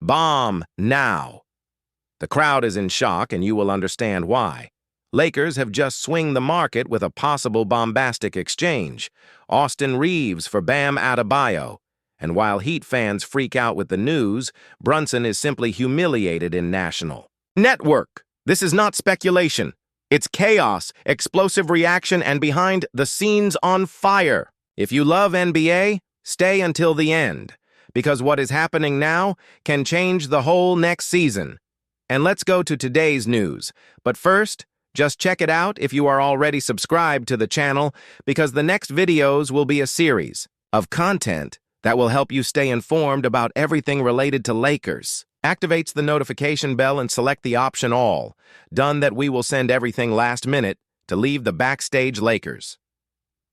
Bomb now. The crowd is in shock, and you will understand why. Lakers have just swung the market with a possible bombastic exchange. Austin Reaves for Bam Adebayo. And while Heat fans freak out with the news, Brunson is simply humiliated in national network. This is not speculation. It's chaos, explosive reaction, and behind the scenes on fire. If you love NBA, stay until the end, because what is happening now can change the whole next season. And let's go to today's news. But first, just check it out if you are already subscribed to the channel, because the next videos will be a series of content that will help you stay informed about everything related to Lakers. Activates the notification bell and select the option All. Done that, we will send everything last minute to leave the backstage Lakers.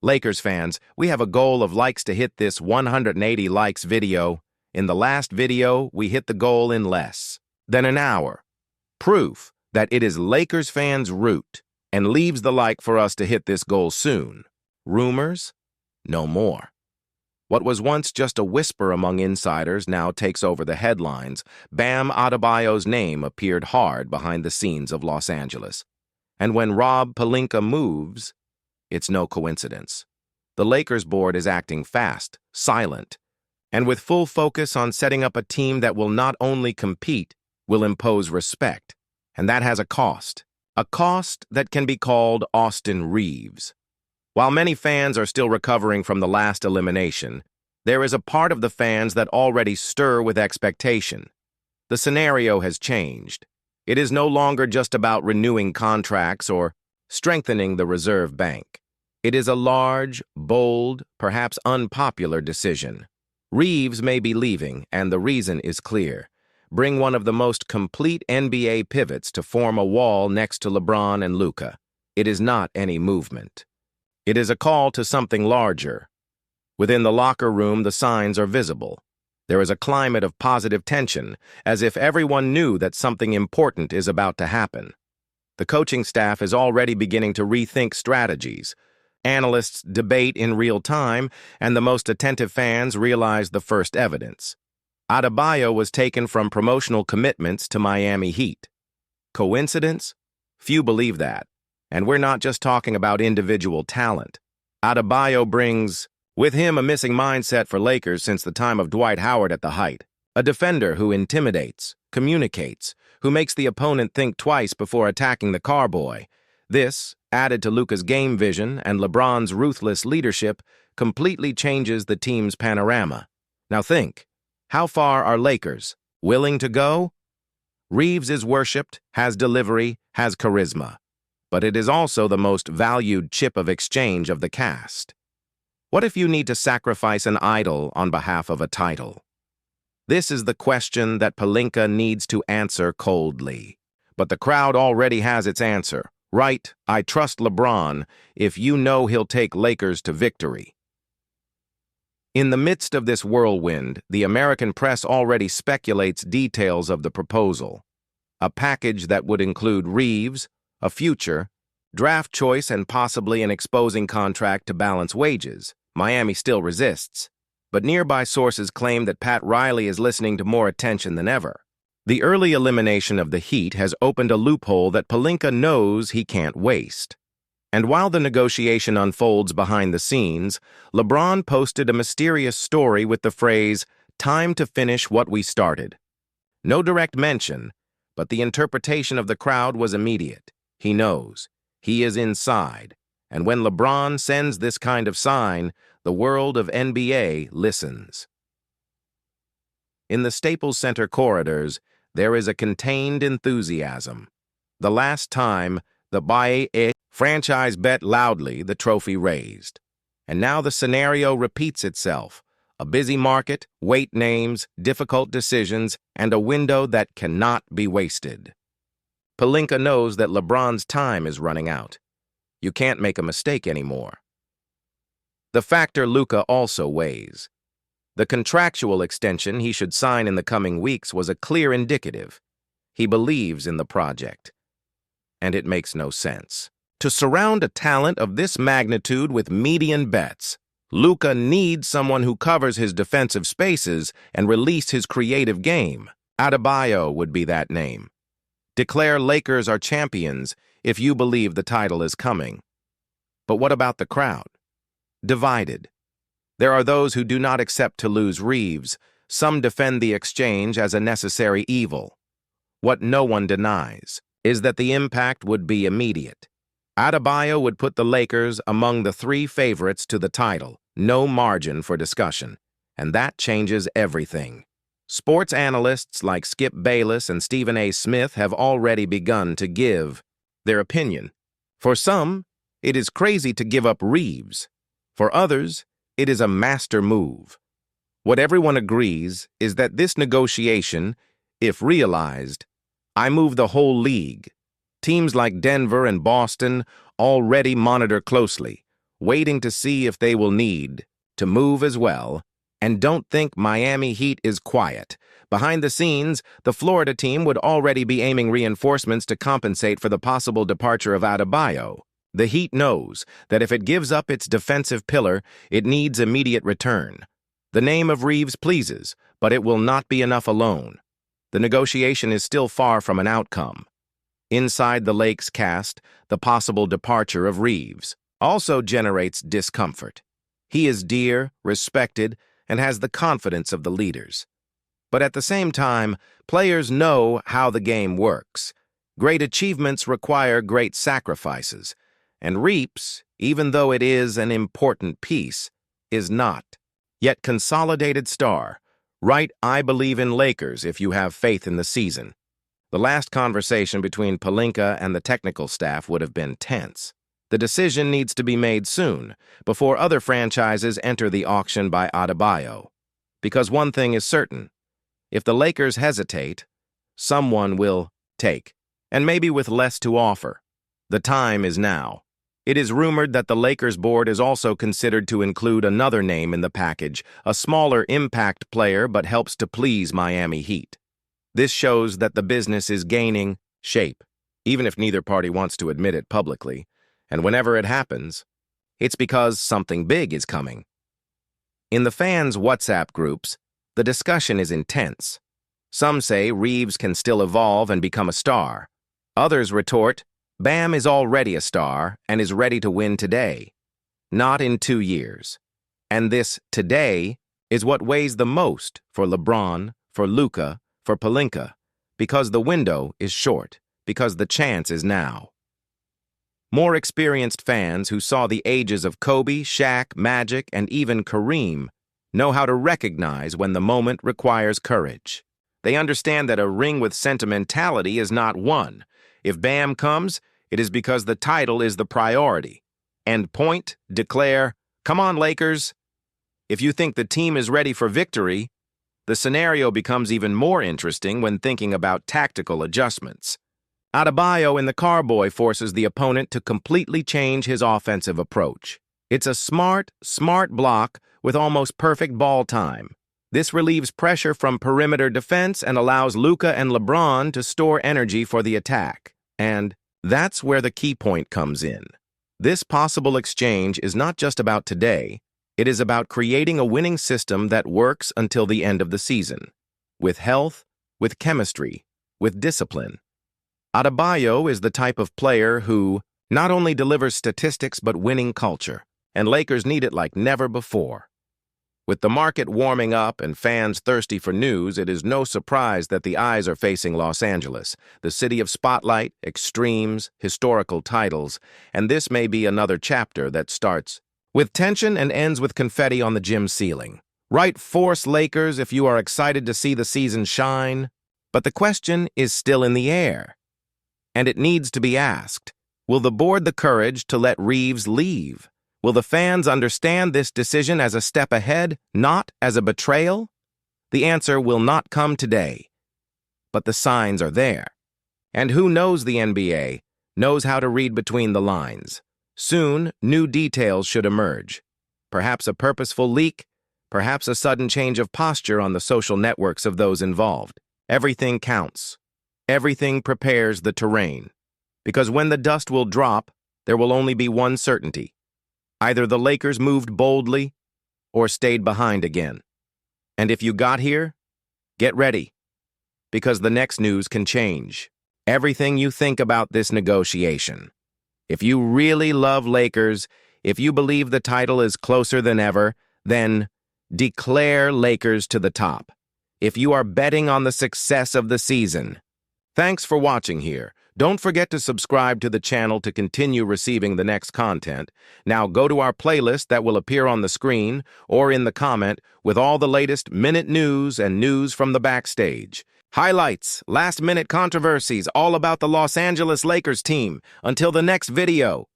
Lakers fans, we have a goal of likes to hit this 180 likes video. In the last video, we hit the goal in less than an hour. Proof that it is Lakers fans' route, and leaves the like for us to hit this goal soon. Rumors? No more. What was once just a whisper among insiders now takes over the headlines. Bam Adebayo's name appeared hard behind the scenes of Los Angeles. And when Rob Pelinka moves, it's no coincidence. The Lakers board is acting fast, silent, and with full focus on setting up a team that will not only compete, will impose respect. And that has a cost that can be called Austin Reaves. While many fans are still recovering from the last elimination, there is a part of the fans that already stir with expectation. The scenario has changed. It is no longer just about renewing contracts or strengthening the reserve bank. It is a large, bold, perhaps unpopular decision. Reaves may be leaving, and the reason is clear. Bring one of the most complete NBA pivots to form a wall next to LeBron and Luka. It is not any movement. It is a call to something larger. Within the locker room, the signs are visible. There is a climate of positive tension, as if everyone knew that something important is about to happen. The coaching staff is already beginning to rethink strategies. Analysts debate in real time, and the most attentive fans realize the first evidence. Adebayo was taken from promotional commitments to Miami Heat. Coincidence? Few believe that. And we're not just talking about individual talent. Adebayo brings with him a missing mindset for Lakers since the time of Dwight Howard at the height. A defender who intimidates, communicates, who makes the opponent think twice before attacking the carboy. This, added to Luka's game vision and LeBron's ruthless leadership, completely changes the team's panorama. Now think. How far are Lakers willing to go? Reaves is worshipped, has delivery, has charisma. But it is also the most valued chip of exchange of the cast. What if you need to sacrifice an idol on behalf of a title? This is the question that Pelinka needs to answer coldly. But the crowd already has its answer. Right, I trust LeBron if you know he'll take Lakers to victory. In the midst of this whirlwind, the American press already speculates details of the proposal. A package that would include Reaves, a future, draft choice, and possibly an exposing contract to balance wages. Miami still resists, but nearby sources claim that Pat Riley is listening to more attention than ever. The early elimination of the Heat has opened a loophole that Pelinka knows he can't waste. And while the negotiation unfolds behind the scenes, LeBron posted a mysterious story with the phrase, "Time to finish what we started." No direct mention, but the interpretation of the crowd was immediate. He knows. He is inside. And when LeBron sends this kind of sign, the world of NBA listens. In the Staples Center corridors, there is a contained enthusiasm. The last time the Bae franchise bet loudly, the trophy raised. And now the scenario repeats itself. A busy market, weight names, difficult decisions, and a window that cannot be wasted. Pelinka knows that LeBron's time is running out. You can't make a mistake anymore. The factor Luka also weighs. The contractual extension he should sign in the coming weeks was a clear indicative. He believes in the project. And it makes no sense. To surround a talent of this magnitude with median bets, Luka needs someone who covers his defensive spaces and release his creative game. Adebayo would be that name. Declare Lakers are champions if you believe the title is coming. But what about the crowd? Divided. There are those who do not accept to lose Reaves. Some defend the exchange as a necessary evil. What no one denies is that the impact would be immediate. Adebayo would put the Lakers among the 3 favorites to the title, no margin for discussion, and that changes everything. Sports analysts like Skip Bayless and Stephen A. Smith have already begun to give their opinion. For some, it is crazy to give up Reaves. For others, it is a master move. What everyone agrees is that this negotiation, if realized, I move the whole league. Teams like Denver and Boston already monitor closely, waiting to see if they will need to move as well. And don't think Miami Heat is quiet. Behind the scenes, the Florida team would already be aiming reinforcements to compensate for the possible departure of Adebayo. The Heat knows that if it gives up its defensive pillar, it needs immediate return. The name of Reaves pleases, but it will not be enough alone. The negotiation is still far from an outcome. Inside the Lakes cast, the possible departure of Reaves also generates discomfort. He is dear, respected, and has the confidence of the leaders. But at the same time, players know how the game works. Great achievements require great sacrifices, and Reaves, even though it is an important piece, is not. Yet consolidated star, write I believe in Lakers if you have faith in the season. The last conversation between Pelinka and the technical staff would have been tense. The decision needs to be made soon, before other franchises enter the auction by Adebayo. Because one thing is certain, if the Lakers hesitate, someone will take, and maybe with less to offer. The time is now. It is rumored that the Lakers board is also considered to include another name in the package, a smaller impact player but helps to please Miami Heat. This shows that the business is gaining shape, even if neither party wants to admit it publicly. And whenever it happens, it's because something big is coming. In the fans' WhatsApp groups, the discussion is intense. Some say Reaves can still evolve and become a star. Others retort, Bam is already a star and is ready to win today, not in 2 years. And this today is what weighs the most for LeBron, for Luka, for Pelinka, because the window is short, because the chance is now. More experienced fans who saw the ages of Kobe, Shaq, Magic, and even Kareem know how to recognize when the moment requires courage. They understand that a ring with sentimentality is not won. If Bam comes, it is because the title is the priority. And point, declare, come on, Lakers. If you think the team is ready for victory, the scenario becomes even more interesting when thinking about tactical adjustments. Adebayo in the carboy forces the opponent to completely change his offensive approach. It's a smart block with almost perfect ball time. This relieves pressure from perimeter defense and allows Luka and LeBron to store energy for the attack. And that's where the key point comes in. This possible exchange is not just about today, it is about creating a winning system that works until the end of the season. With health, with chemistry, with discipline. Adebayo is the type of player who not only delivers statistics but winning culture, and Lakers need it like never before. With the market warming up and fans thirsty for news, it is no surprise that the eyes are facing Los Angeles, the city of spotlight, extremes, historical titles, and this may be another chapter that starts with tension and ends with confetti on the gym ceiling. Right force, Lakers, if you are excited to see the season shine. But the question is still in the air. And it needs to be asked, will the board the courage to let Reaves leave? Will the fans understand this decision as a step ahead, not as a betrayal? The answer will not come today, but the signs are there. And who knows the NBA, knows how to read between the lines. Soon, new details should emerge. Perhaps a purposeful leak, perhaps a sudden change of posture on the social networks of those involved. Everything counts. Everything prepares the terrain. Because when the dust will drop, there will only be one certainty. Either the Lakers moved boldly or stayed behind again. And if you got here, get ready. because the next news can change everything you think about this negotiation. If you really love Lakers, if you believe the title is closer than ever, then declare Lakers to the top. If you are betting on the success of the season. Thanks for watching here. Don't forget to subscribe to the channel to continue receiving the next content. Now go to our playlist that will appear on the screen or in the comment with all the latest minute news and news from the backstage. Highlights, last-minute controversies, all about the Los Angeles Lakers team. Until the next video.